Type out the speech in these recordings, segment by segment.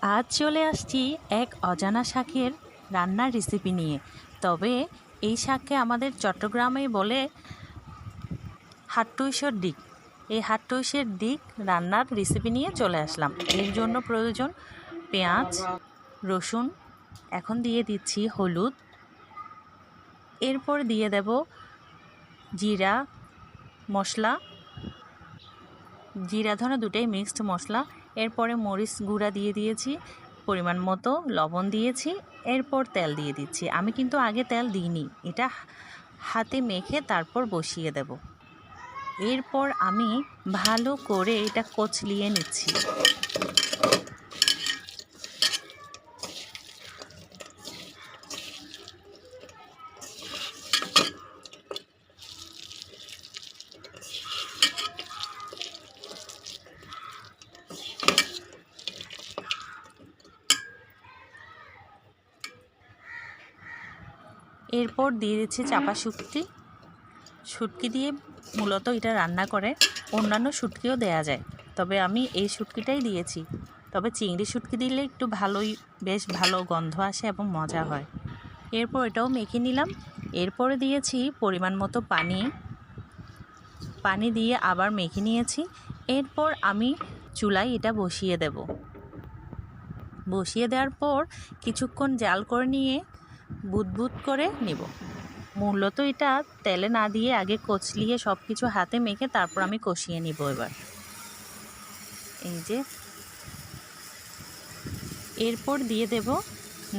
আজ চলে আসছি এক অজানা শাকের রান্নার রেসিপি নিয়ে। তবে এই শাককে আমাদের চট্টগ্রামেই বলে হাট্টুইশর ডিক। এই হাট্টুইশের ডিক রান্নার রেসিপি নিয়ে চলে আসলাম। এর জন্য প্রয়োজন পেঁয়াজ, রসুন, এখন দিয়ে দিচ্ছি হলুদ, এরপর দিয়ে দেব জিরা মশলা, জিরা ধনে দুটাই মিক্সড মশলা। এরপরে মরিচ গুঁড়া দিয়ে দিয়েছি, পরিমাণ মতো লবণ দিয়েছি, এরপর তেল দিয়ে দিচ্ছি। আমি কিন্তু আগে তেল দিইনি, এটা হাতে মেখে তারপর বসিয়ে দেব। এরপর আমি ভালো করে এটা কচলিয়ে নিচ্ছি। এরপর দিয়ে দিচ্ছি চাপা শুটকি। শুটকি দিয়ে মূলত এটা রান্না করে, অন্যান্য শুটকিও দেয়া যায়, তবে আমি এই শুটকিটাই দিয়েছি। তবে চিংড়ি শুটকি দিলে একটু বেশ ভালো গন্ধ আসে এবং মজা হয়। এরপর এটাও মেখে নিলাম। এরপরে দিয়েছি পরিমাণ মতো পানি দিয়ে আবার মেখে নিয়েছি। এরপর আমি চুলায় এটা বসিয়ে দেব। বসিয়ে দেওয়ার পর কিছুক্ষণ জাল করে নিয়ে বুদবুদ করে নেব। মূলত এটা তেলে না দিয়ে আগে কচলিয়ে সব কিছু হাতে মেখে তারপর আমি কষিয়ে নিব। এবার এই যে এরপর দিয়ে দেব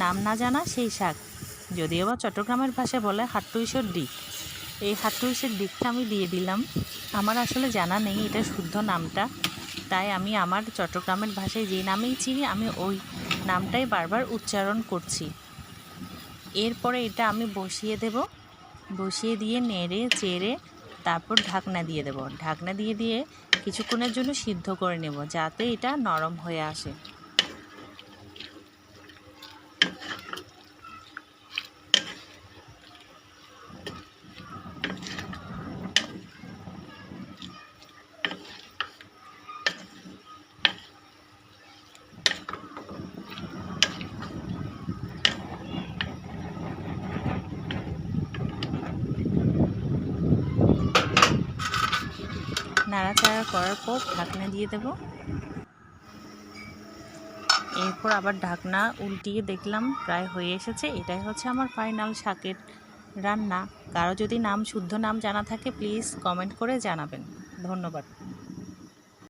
নাম না জানা সেই শাক, যদিও বা চট্টগ্রামের ভাষায় বলে হাট্টুইশর ডিক। এই হাট্টুইশর ডিকটা আমি দিয়ে দিলাম। আমার আসলে জানা নেই এটা শুদ্ধ নামটা, তাই আমি আমার চট্টগ্রামের ভাষায় যে নামেই চিনি আমি ওই নামটাই বারবার উচ্চারণ করছি। এরপরে এটা আমি বসিয়ে দেব। বসিয়ে দিয়ে নেড়ে চেড়ে তারপর ঢাকনা দিয়ে দেব। ঢাকনা দিয়ে কিছুক্ষণের জন্য সিদ্ধ করে নেব, যাতে এটা নরম হয়ে আসে। নাড়াচাড়া করার পর ঢাকনা দিয়ে দেব। এরপর আবার ঢাকনা উল্টিয়ে দেখলাম প্রায় হয়ে এসেছে। এটাই হচ্ছে আমার ফাইনাল শাকের রান্না। কারো যদি শুদ্ধ নাম জানা থাকে প্লিজ কমেন্ট করে জানাবেন। ধন্যবাদ।